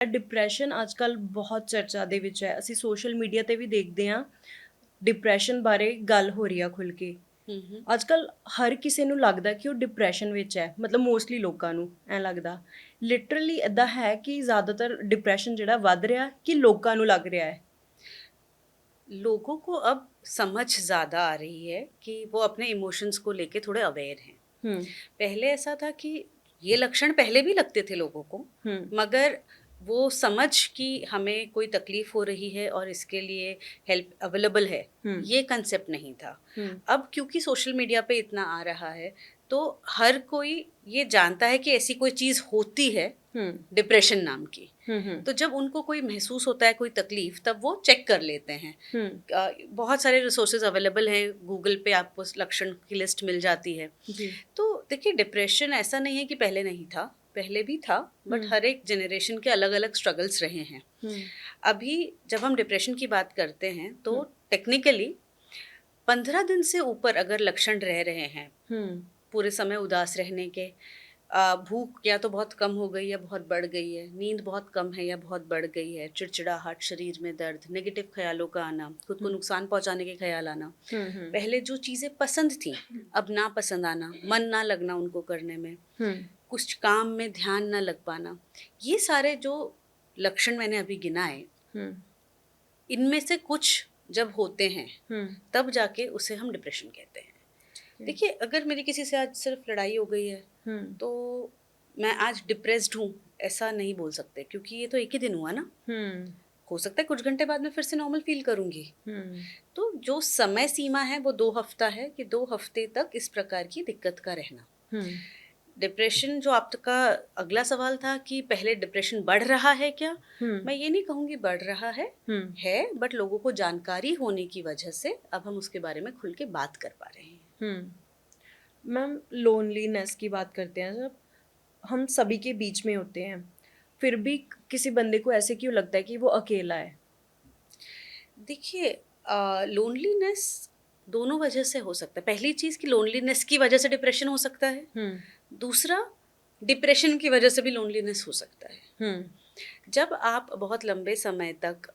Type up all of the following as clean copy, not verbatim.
Depression ਅੱਜਕੱਲ੍ਹ ਬਹੁਤ ਚਰਚਾ ਦੇ ਵਿੱਚ ਹੈ। ਅਸੀਂ ਸੋਸ਼ਲ ਮੀਡੀਆ ਤੇ ਵੀ ਦੇਖਦੇ ਹਾਂ, ਡਿਪਰੈਸ਼ਨ ਬਾਰੇ ਗੱਲ ਹੋ ਰਹੀ ਆ ਖੁੱਲ੍ਹ ਕੇ। हुँ, हुँ। ਅੱਜਕੱਲ੍ਹ ਹਰ ਕਿਸੇ ਨੂੰ ਲੱਗਦਾ ਕਿ ਉਹ ਡਿਪਰੈਸ਼ਨ ਵਿੱਚ ਹੈ, ਮਤਲਬ ਮੋਸਟਲੀ ਲੋਕਾਂ ਨੂੰ ਐਂ ਲੱਗਦਾ। ਲਿਟਰਲੀ ਇੱਦਾਂ ਹੈ ਕਿ ਜ਼ਿਆਦਾਤਰ ਡਿਪਰੈਸ਼ਨ ਜਿਹੜਾ ਵੱਧ ਰਿਹਾ ਕਿ ਲੋਕਾਂ ਨੂੰ ਲੱਗ ਰਿਹਾ ਹੈ? लोगों को अब समझ ज़्यादा आ रही है कि वो अपने इमोशंस को लेके थोड़े अवेयर हैं। हुँ, पहले ऐसा था कि ये लक्षण पहले भी लगते थे लोगों को, हुँ, मगर वो समझ कि हमें कोई तकलीफ़ हो रही है और इसके लिए हेल्प अवेलेबल है, हुँ, ये कांसेप्ट नहीं था। हुँ, अब क्योंकि सोशल मीडिया पे इतना आ रहा है, तो हर कोई ये जानता है कि ऐसी कोई चीज़ होती है, हुँ, डिप्रेशन नाम की। हुँ, हुँ, तो जब उनको कोई महसूस होता है कोई तकलीफ़, तब वो चेक कर लेते हैं। हुँ, बहुत सारे रिसोर्सेज़ अवेलेबल हैं, गूगल पे आपको उस लक्षण की लिस्ट मिल जाती है। जी, तो देखिए डिप्रेशन ऐसा नहीं है कि पहले नहीं था, पहले भी था, बट हुँ, हर एक जनरेशन के अलग-अलग स्ट्रगल्स रहे हैं। हुँ, अभी जब हम डिप्रेशन की बात करते हैं, तो हुँ, टेक्निकली 15 दिन से ऊपर अगर लक्षण रह रहे हैं, हुँ, पूरे समय उदास रहने के, भूख या तो बहुत कम हो गई या बहुत बढ़ गई है, नींद बहुत कम है या बहुत बढ़ गई है, चिड़चिड़ाहट, शरीर में दर्द, नेगेटिव ख़्यालों का आना, खुद को हुँ, नुकसान पहुँचाने के ख़्याल आना, हुँ, हुँ, पहले जो चीज़ें पसंद थीं, अब नापसंद आना, मन ना लगना उनको करने में, हुँ, कुछ काम में ध्यान ना लग पाना, ये सारे जो लक्षण मैंने अभी गिनाए, हुँ, इनमें से कुछ जब होते हैं, हुँ, तब जाके उसे हम डिप्रेशन कहते हैं। ठीक है। देखिए, अगर मेरी किसी से आज सिर्फ़ लड़ाई हो गई है, हुँ, तो मैं आज डिप्रेस्ड हूँ, ऐसा नहीं बोल सकते क्योंकि ये तो एक ही दिन हुआ ना। हुँ, हो सकता है कुछ घंटे बाद मैं फिर से नॉर्मल फ़ील करूँगी। हुँ, तो जो समय सीमा है वो 2 हफ़्ता है कि 2 हफ़्ते तक इस प्रकार की दिक्कत का रहना। हुँ, डिप्रेशन जो आपका अगला सवाल था कि पहले डिप्रेशन बढ़ रहा है क्या? हुँ, मैं ये नहीं कहूँगी बढ़ रहा हुँ, है बट लोगों को जानकारी होने की वजह से अब हम उसके बारे में खुल के बात कर पा रहे हैं। हुँ। मैम लोनलीनेस की बात करते हैं जब हम सभी के बीच में होते हैं, फिर भी किसी बंदे को ऐसे क्यों लगता है कि वो अकेला है? देखिए लोनलीनेस दोनों वजह से हो सकता है। पहली चीज़ कि लोनलीनेस की वजह से डिप्रेशन हो सकता है। हुँ, दूसरा डिप्रेशन की वजह से भी लोनलीनेस हो सकता है। हुँ, जब आप बहुत लंबे समय तक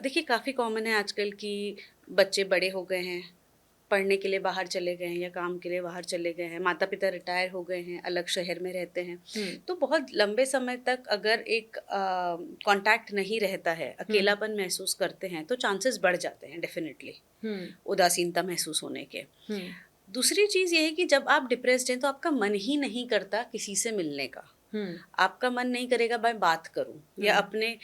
देखिए काफ़ी कॉमन है आजकल कि बच्चे बड़े हो गए हैं, पढ़ने के लिए बाहर चले गए हैं या काम के लिए बाहर चले गए हैं, माता-पिता रिटायर हो गए हैं, अलग शहर में रहते हैं। हुँ, तो बहुत लंबे समय तक अगर एक कॉन्टैक्ट नहीं रहता है, हुँ, अकेलापन महसूस करते हैं, तो चांसेस बढ़ जाते हैं डेफ़िनिटली, हुँ, उदासीनता महसूस होने के। हुँ, दूसरी चीज़ ये है कि जब आप डिप्रेस्ड हैं तो आपका मन ही नहीं करता किसी से मिलने का। हुँ, आपका मन नहीं करेगा मैं बात करूँ या हुँ, अपने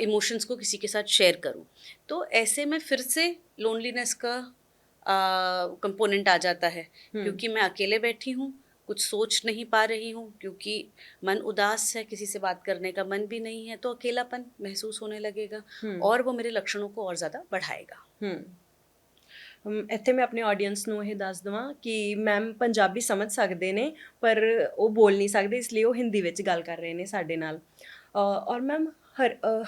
इमोशंस को किसी के साथ शेयर करूँ। तो ऐसे में फिर से लोनलीनेस का कंपोनेंट आ जाता है हुँ, क्योंकि मैं अकेले बैठी हूँ, कुछ सोच नहीं पा रही हूँ क्योंकि मन उदास है, किसी से बात करने का मन भी नहीं है, तो अकेलापन महसूस होने लगेगा हुँ, और वो मेरे लक्षणों को और ज़्यादा बढ़ाएगा। हुँ। ਇੱਥੇ ਮੈਂ ਆਪਣੇ ਆਡੀਅנס ਨੂੰ ਇਹ ਦੱਸ ਦੇਵਾਂ ਕਿ ਮੈਮ ਪੰਜਾਬੀ ਸਮਝ ਸਕਦੇ ਨੇ, ਪਰ ਉਹ ਬੋਲ ਨਹੀਂ ਸਕਦੇ, ਇਸ ਲਈ ਉਹ ਹਿੰਦੀ ਵਿੱਚ ਗੱਲ ਕਰ ਰਹੇ ਨੇ ਸਾਡੇ ਨਾਲ। ਔਰ ਮੈਮ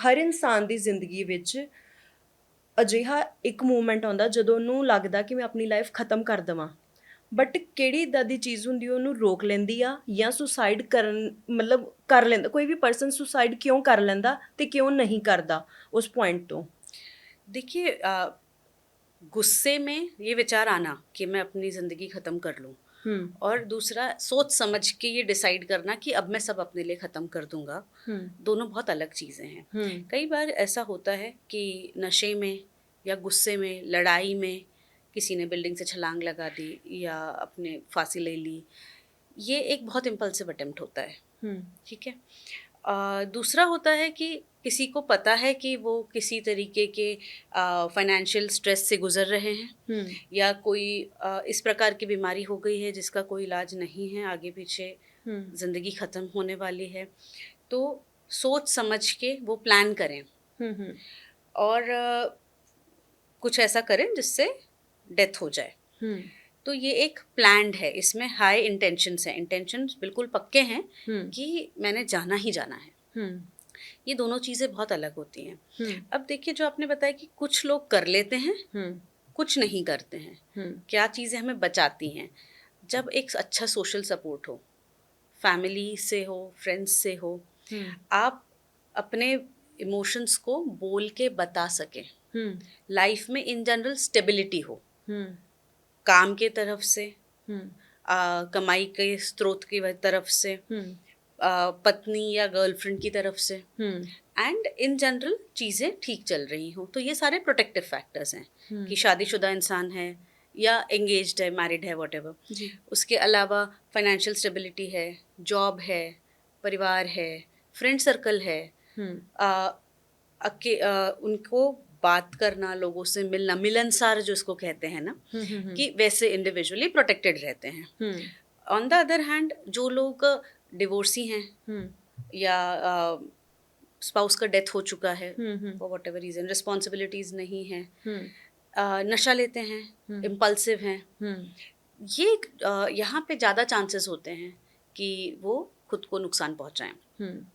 ਹਰ ਇਨਸਾਨ ਦੀ ਜ਼ਿੰਦਗੀ ਵਿੱਚ ਅਜਿਹਾ ਇੱਕ ਮੂਮੈਂਟ ਆਉਂਦਾ ਜਦੋਂ ਉਹਨੂੰ ਲੱਗਦਾ ਕਿ ਮੈਂ ਆਪਣੀ ਲਾਈਫ ਖ਼ਤਮ ਕਰ ਦੇਵਾਂ। ਬਟ ਕਿਹੜੀ ਇੱਦਾਂ ਦੀ ਚੀਜ਼ ਹੁੰਦੀ ਉਹਨੂੰ ਰੋਕ ਲੈਂਦੀ ਆ ਜਾਂ ਸੁਸਾਈਡ ਕਰਨ ਮਤਲਬ ਕਰ ਲੈਂਦਾ ਕੋਈ ਵੀ ਪਰਸਨ ਸੁਸਾਈਡ ਕਿਉਂ ਕਰ ਲੈਂਦਾ ਤੇ किਉਂ नहीं करता उस पॉइंट तो? देखिए गुस्से में ये विचार आना कि मैं अपनी ज़िंदगी ख़त्म कर लूँ हुँ, और दूसरा सोच समझ के ये डिसाइड करना कि अब मैं सब अपने लिए ख़त्म कर दूँगा, हुँ, दोनों बहुत अलग चीज़ें हैं। हुँ, कई बार ऐसा होता है कि नशे में या गुस्से में, लड़ाई में किसी ने बिल्डिंग से छलांग लगा दी या अपने फांसी ले ली, ये एक बहुत इम्पल्सिव अटेम्प्ट होता है, हुँ, ठीक है? दूसरा होता है कि किसी को पता है कि वो किसी तरीके के फाइनेंशियल स्ट्रेस से गुज़र रहे हैं हुँ, या कोई इस प्रकार की बीमारी हो गई है जिसका कोई इलाज नहीं है, आगे पीछे हुँ, ज़िंदगी ख़त्म होने वाली है। तो सोच समझ के वो प्लान करें हुँ, हुँ, और कुछ ऐसा करें जिससे डेथ हो जाए। हुँ, तो ये एक प्लान्ड है, इसमें हाई इंटेंशंस हैं, इंटेंशंस बिल्कुल पक्के हैं हुँ, कि मैंने जाना ही जाना है। हुँ, ये दोनों चीज़ें बहुत अलग होती हैं। हुँ, अब देखिए जो आपने बताया कि कुछ लोग कर लेते हैं, हुँ, कुछ नहीं करते हैं। हुँ, क्या चीज़ें हमें बचाती हैं? जब एक अच्छा सोशल सपोर्ट हो, फैमिली से हो, फ्रेंड्स से हो, हुँ, आप अपने इमोशंस को बोल के बता सकें, हम्म लाइफ में इन जनरल स्टेबिलिटी हो, हम्म काम के तरफ से, हम्म कमाई के स्रोत की तरफ से, हम्म पत्नी या गर्लफ्रेंड की तरफ से, हम्म एंड इन जनरल चीज़ें ठीक चल रही हों, तो ये सारे प्रोटेक्टिव फैक्टर्स हैं हम्म कि शादीशुदा इंसान है या एंगेज्ड है, मैरिड है, वॉटेवर। जी उसके अलावा फाइनेंशियल स्टेबिलिटी है, जॉब है, परिवार है, फ्रेंड सर्कल है, हम्म आ, उनको बात करना, लोगों से मिलना, मिलनसार जो इसको कहते हैं ना, हम्म कि वैसे इंडिविजुअली प्रोटेक्टेड रहते हैं। हम्म ऑन द अदर हैंड जो लोग डिवोर्सी हैं हम्म या स्पाउस का डेथ हो चुका है, hmm for whatever reason, responsibilities नहीं हैं, हम्म नशा लेते हैं, हम्म इम्पल्सिव हैं, हम्म ये यहाँ पे ज़्यादा चांसेस होते हैं कि वो खुद को नुकसान पहुँचाएं। हम्म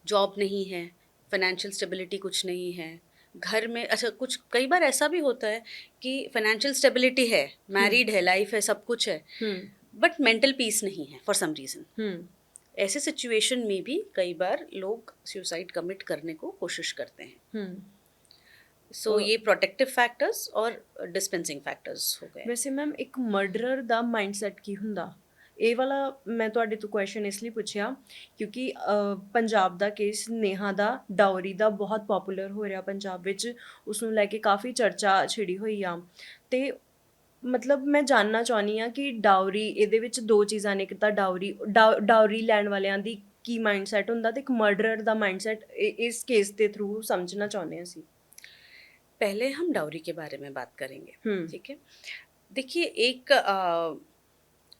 जॉब नहीं है, फाइनेंशियल स्टेबिलिटी कुछ नहीं है, घर में अच्छा कुछ कई बार ऐसा भी होता है कि फाइनेंशियल स्टेबिलिटी है, मैरिड है, लाइफ है, सब कुछ है, हम्म बट मेंटल पीस नहीं है फॉर सम रीज़न। हम्म ऐसे सिचुएशन में भी कई बार लोग सुसाइड कमिट करने को कोशिश करते हैं। हम्म सो ये प्रोटेक्टिव फैक्टर्स और डिस्पेंसिंग फैक्टर्स हो गए। ਵੈਸੇ ਮੈਮ ਇੱਕ ਮਰਡਰਰ ਦਾ ਮਾਈਂਡਸੈਟ ਕੀ ਹੁੰਦਾ ਇਹ ਵਾਲਾ ਮੈਂ ਤੁਹਾਡੇ ਤੋਂ ਕੁਐਸਚਨ ਇਸ ਲਈ ਪੁੱਛਿਆ ਕਿਉਂਕਿ ਪੰਜਾਬ ਦਾ ਕੇਸ ਨੇਹਾ ਦਾ ਡਾਊਰੀ ਦਾ ਬਹੁਤ ਪਪੂਲਰ ਹੋ ਰਿਹਾ ਪੰਜਾਬ ਵਿੱਚ ਉਸ ਨੂੰ ਲੈ ਕੇ ਕਾਫੀ ਚਰਚਾ ਛਿੜੀ ਹੋਈ ਆ ਤੇ ਮਤਲਬ ਮੈਂ ਜਾਣਨਾ ਚਾਹੁੰਦੀ ਹਾਂ ਕਿ ਡਾਊਰੀ ਇਹਦੇ ਵਿੱਚ ਦੋ ਚੀਜ਼ਾਂ ਨੇ ਇੱਕ ਤਾਂ ਡਾਊਰੀ ਲੈਣ ਵਾਲਿਆਂ ਦੀ ਕੀ ਮਾਈਂਡਸੈਟ ਹੁੰਦਾ ਤੇ ਇੱਕ ਮਰਡਰਰ ਦਾ माइंडसेट ਇਸ ਕੇਸ ਦੇ ਥਰੂ ਸਮਝਣਾ ਚਾਹੁੰਦੇ ਹਾਂ ਅਸੀਂ पहले हम डाउरी के बारे में बात करेंगे, हम्म ठीक है। देखिए एक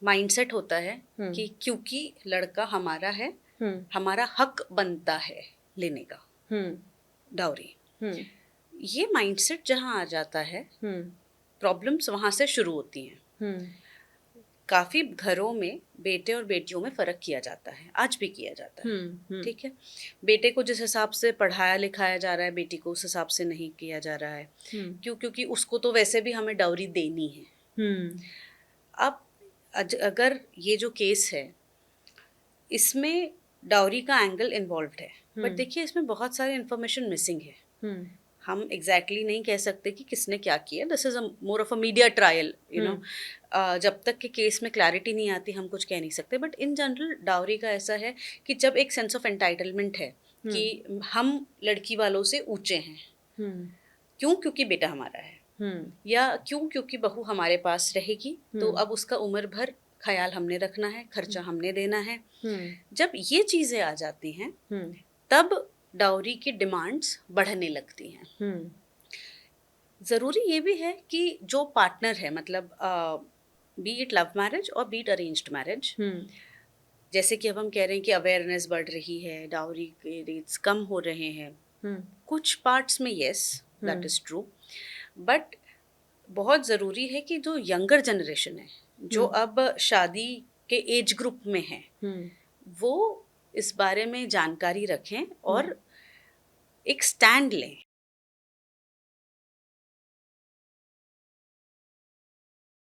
माइंडसेट होता है हम्म कि क्योंकि लड़का हमारा है, हम्म हमारा हक बनता है लेने का हम्म डाउरी। हम्म ये माइंडसेट जहाँ आ जाता है, हम्म प्रॉब्लम्स वहाँ से शुरू होती हैं। हम्म काफ़ी घरों में बेटे और बेटियों में फ़र्क किया जाता है, आज भी किया जाता है, ठीक है। बेटे को जिस हिसाब से पढ़ाया लिखाया जा रहा है, बेटी को उस हिसाब से नहीं किया जा रहा है। क्यों? क्योंकि उसको तो वैसे भी हमें डाउरी देनी है। अब अगर ये जो केस है, इसमें डाउरी का एंगल इन्वॉल्व्ड है, बट देखिए इसमें बहुत सारी इन्फॉर्मेशन मिसिंग है। हम एग्जैक्टली नहीं कह सकते कि किसने क्या किया। This is more of a media trial, you know. जब तक कि केस में क्लैरिटी नहीं आती हम कुछ कह नहीं सकते, बट इन जनरल डाउरी का ऐसा है कि जब एक सेंस ऑफ एंटाइटलमेंट है कि हम लड़की वालों से ऊंचे हैं, क्यों? क्योंकि बेटा हमारा है, या क्यों? क्योंकि बहू हमारे पास रहेगी, तो अब उसका उम्र भर ख्याल हमने रखना है, खर्चा हमने देना है। जब ये चीज़ें आ जाती हैं तब डाउरी की डिमांड्स बढ़ने लगती हैं। ज़रूरी ये भी है कि जो पार्टनर है, मतलब बी इट लव मैरिज और बी इट अरेंज्ड मैरिज, जैसे कि अब हम कह रहे हैं कि अवेयरनेस बढ़ रही है, डाउरी के रेट्स कम हो रहे हैं, कुछ पार्ट्स में yes that is true, but बहुत ज़रूरी है कि जो यंगर जनरेशन है, जो अब शादी के एज ग्रुप में है, वो इस बारे में जानकारी रखें और एक स्टैंड लें